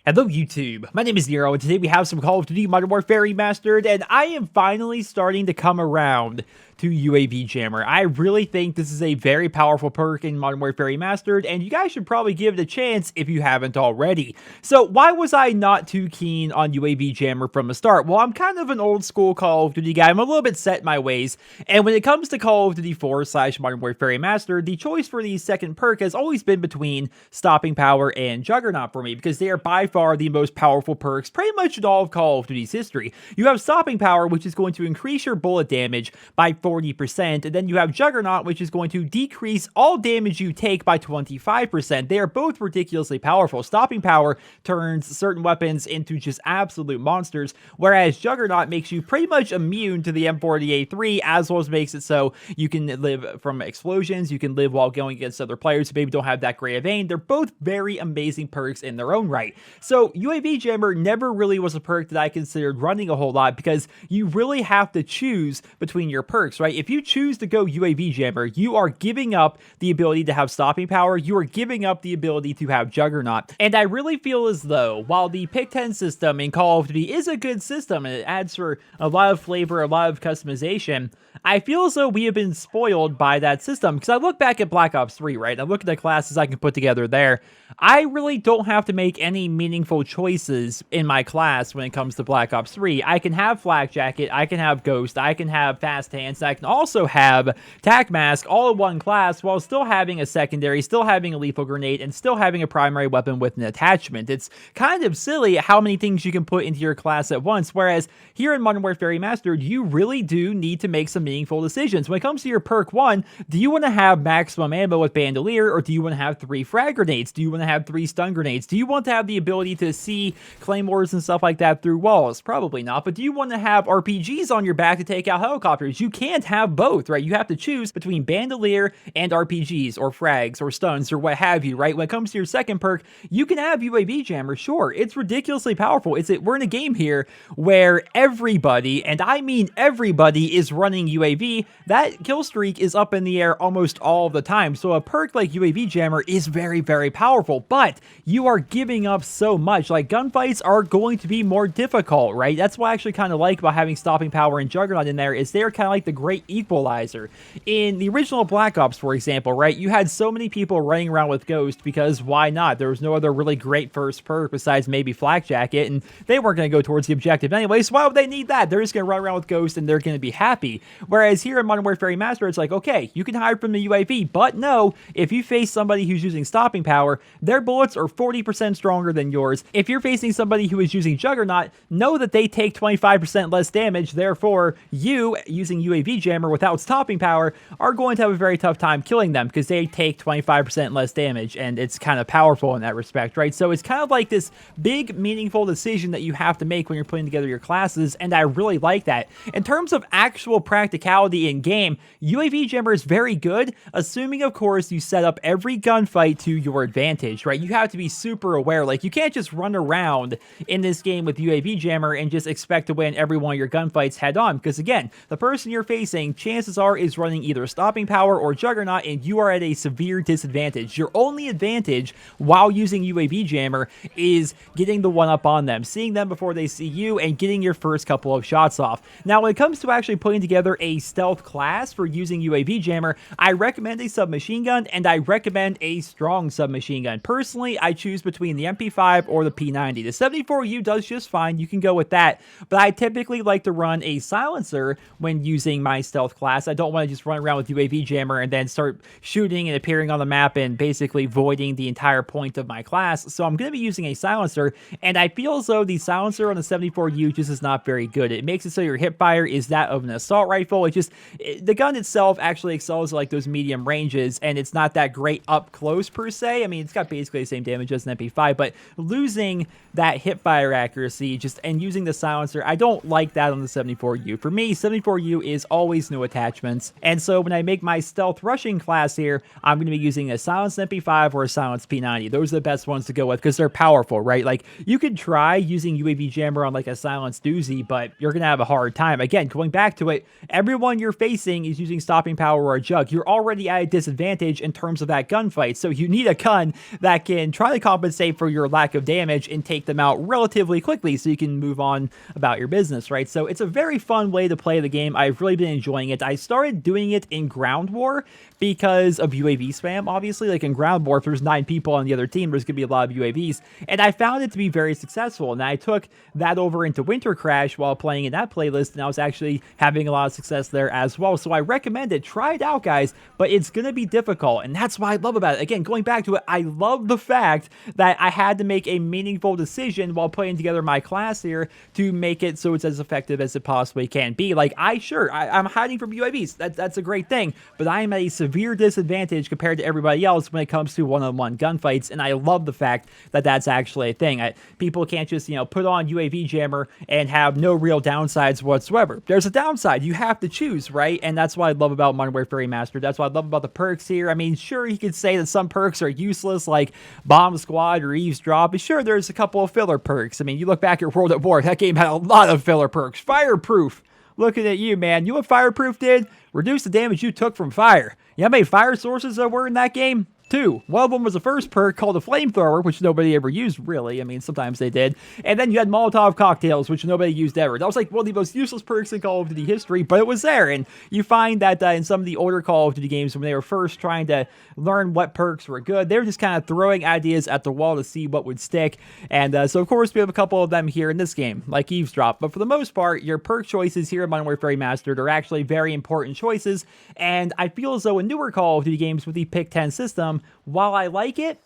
Hello YouTube, my name is Nero, and today we have some Call of Duty Modern Warfare Remastered, and I am finally starting to come around to UAV Jammer. I really think this is a very powerful perk in Modern Warfare Remastered, and you guys should probably give it a chance if you haven't already. So why was I not too keen on UAV Jammer from the start? Well, I'm kind of an old school Call of Duty guy. I'm a little bit set in my ways, and when it comes to Call of Duty 4/Modern Warfare Remastered, the choice for the second perk has always been between Stopping Power and Juggernaut for me, because they are by far the most powerful perks pretty much in all of Call of Duty's history. You have Stopping Power, which is going to increase your bullet damage by 40%, and then you have Juggernaut, which is going to decrease all damage you take by 25%. They are both ridiculously powerful. Stopping Power turns certain weapons into just absolute monsters, whereas Juggernaut makes you pretty much immune to the M40A3, as well as makes it so you can live from explosions, you can live while going against other players who maybe don't have that great of aim. They're both very amazing perks in their own right. So UAV Jammer never really was a perk that I considered running a whole lot, because you really have to choose between your perks, right? If you choose to go UAV Jammer, you are giving up the ability to have Stopping Power, you are giving up the ability to have Juggernaut. And I really feel as though, while the Pick 10 system in Call of Duty is a good system, and it adds for a lot of flavor, a lot of customization, I feel as though we have been spoiled by that system, because I look back at Black Ops 3, right? I look at the classes I can put together there. I really don't have to make any meaningful choices in my class when it comes to Black Ops 3. I can have Flak Jacket, I can have Ghost, I can have Fast Hands, and I can also have Tac Mask all in one class, while still having a secondary, still having a lethal grenade, and still having a primary weapon with an attachment. It's kind of silly how many things you can put into your class at once, whereas here in Modern Warfare Remastered, you really do need to make some meaningful decisions. When it comes to your perk 1, do you want to have maximum ammo with Bandolier, or do you want to have 3 frag grenades? Do you want to have 3 stun grenades? Do you want to have the ability to see claymores and stuff like that through walls? Probably not. But do you want to have RPGs on your back to take out helicopters? You can't have both, right? You have to choose between Bandolier and RPGs, or frags, or stuns, or what have you, right? When it comes to your second perk, you can have UAV Jammer, sure. It's ridiculously powerful. We're in a game here where everybody, and I mean everybody, is running UAV. That kill streak is up in the air almost all the time. So a perk like UAV Jammer is very, very powerful, but you are giving up so much. Like, gunfights are going to be more difficult, right? That's what I actually kind of like about having Stopping Power and Juggernaut in there, is they're kind of like the great equalizer. In the original Black Ops, for example, right, you had so many people running around with Ghost, because why not? There was no other really great first perk besides maybe Flak Jacket, and they weren't going to go towards the objective anyway, so why would they need that? They're just going to run around with Ghost and they're going to be happy. Whereas here in Modern Warfare Remastered, it's like, okay, you can hide from the UAV, but no, if you face somebody who's using Stopping Power, their bullets are 40% stronger than yours. If you're facing somebody who is using Juggernaut, know that they take 25% less damage, therefore you, using UAV Jammer without Stopping Power, are going to have a very tough time killing them, because they take 25% less damage, and it's kind of powerful in that respect, right? So it's kind of like this big, meaningful decision that you have to make when you're putting together your classes, and I really like that. In terms of actual practicality in game, UAV Jammer is very good, assuming, of course, you set up every gunfight to your advantage, right? You have to be super aware. Like, you can't just run around in this game with UAV Jammer and just expect to win every one of your gunfights head on, because again, the person you're facing, chances are, is running either Stopping Power or Juggernaut, and you are at a severe disadvantage. Your only advantage while using UAV Jammer is getting the one up on them, seeing them before they see you, and getting your first couple of shots off. Now, when it comes to actually putting together a stealth class for using UAV Jammer, I recommend a submachine gun, and I recommend a strong submachine gun. Personally, I choose between the MP5 or the P90. The 74U does just fine, you can go with that, but I typically like to run a silencer when using my stealth class. I don't want to just run around with UAV Jammer and then start shooting and appearing on the map and basically voiding the entire point of my class. So I'm going to be using a silencer, and I feel as though the silencer on the 74U just is not very good. It makes it so your hip fire is that of an assault rifle. The gun itself actually excels at like those medium ranges, and it's not that great up close per se. I mean, it's got basically the same damage as an MP5, but losing that hip fire accuracy and using the silencer, I don't like that on the 74U. For me, 74U is all always new attachments. And so when I make my stealth rushing class here, I'm going to be using a silenced MP5 or a silenced P90. Those are the best ones to go with because they're powerful, right? Like, you could try using UAV jammer on like a silenced doozy, but you're going to have a hard time. Again, going back to it, everyone you're facing is using stopping power or a jug. You're already at a disadvantage in terms of that gunfight, so you need a gun that can try to compensate for your lack of damage and take them out relatively quickly so you can move on about your business, right? So it's a very fun way to play the game. I've really been enjoying it. I started doing it in Ground War because of UAV spam, obviously. Like, in Ground War, if there's 9 people on the other team, there's going to be a lot of UAVs, and I found it to be very successful, and I took that over into Winter Crash while playing in that playlist, and I was actually having a lot of success there as well. So I recommend it. Try it out, guys, but it's going to be difficult, and that's what I love about it. Again, going back to it, I love the fact that I had to make a meaningful decision while putting together my class here to make it so it's as effective as it possibly can be. Like, I'm hiding from UAVs. That's a great thing, but I am at a severe disadvantage compared to everybody else when it comes to one-on-one gunfights, and I love the fact that that's actually a thing. People can't just, put on UAV jammer and have no real downsides whatsoever. There's a downside. You have to choose, right? And that's what I love about Modern Warfare Remastered. That's what I love about the perks here. I mean, sure, you could say that some perks are useless, like Bomb Squad or Eavesdrop, but sure, there's a couple of filler perks. I mean, you look back at World at War, that game had a lot of filler perks. Fireproof. Looking at you, man. You know what Fireproof did? Reduce the damage you took from fire. You know how many fire sources there were in that game? 2. One of them was the first perk called a flamethrower, which nobody ever used, really. I mean, sometimes they did. And then you had Molotov cocktails, which nobody used ever. That was like one of the most useless perks in Call of Duty history, but it was there. And you find that in some of the older Call of Duty games, when they were first trying to learn what perks were good, they were just kind of throwing ideas at the wall to see what would stick. And so, of course, we have a couple of them here in this game, like Eavesdrop. But for the most part, your perk choices here in Modern Warfare Remastered are actually very important choices. And I feel as though in newer Call of Duty games with the Pick 10 system, while I like it,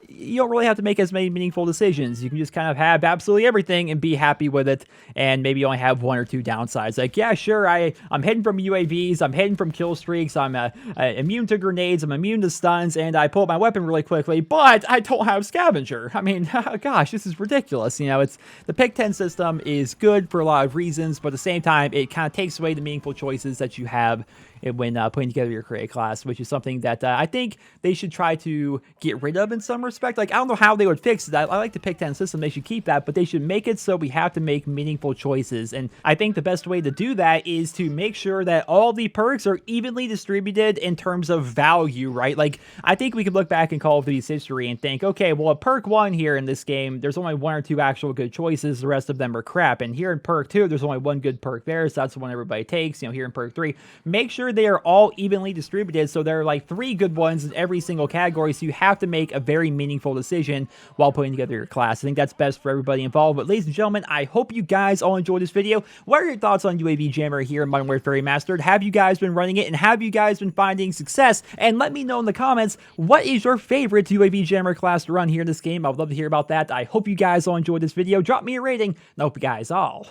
you don't really have to make as many meaningful decisions. You can just kind of have absolutely everything and be happy with it, and maybe only have 1 or 2 downsides. Like, yeah, sure, I'm hidden from UAVs, I'm hidden from kill streaks, I'm immune to grenades, I'm immune to stuns, and I pull up my weapon really quickly, but I don't have scavenger. I mean, gosh, this is ridiculous. It's the Pick 10 system is good for a lot of reasons, but at the same time, it kind of takes away the meaningful choices that you have when putting together your create class, which is something that I think they should try to get rid of in some respect. Like, I don't know how they would fix it. I like the Pick 10 system. They should keep that, but they should make it so we have to make meaningful choices. And I think the best way to do that is to make sure that all the perks are evenly distributed in terms of value, right? Like, I think we could look back in Call of Duty's history and think, okay, well, at perk 1 here in this game, there's only 1 or 2 actual good choices. The rest of them are crap. And here in perk 2, there's only 1 good perk there, so that's the one everybody takes. Here in perk 3, make sure they are all evenly distributed, so there are like 3 good ones in every single category, so you have to make a very meaningful decision while putting together your class. I think that's best for everybody involved. But ladies and gentlemen, I hope you guys all enjoyed this video. What are your thoughts on UAV Jammer here in Modern Warfare Remastered? Have you guys been running it, and have you guys been finding success? And let me know in the comments, what is your favorite UAV Jammer class to run here in this game? I would love to hear about that. I hope you guys all enjoyed this video. Drop me a rating, and I hope you guys all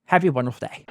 have a wonderful day.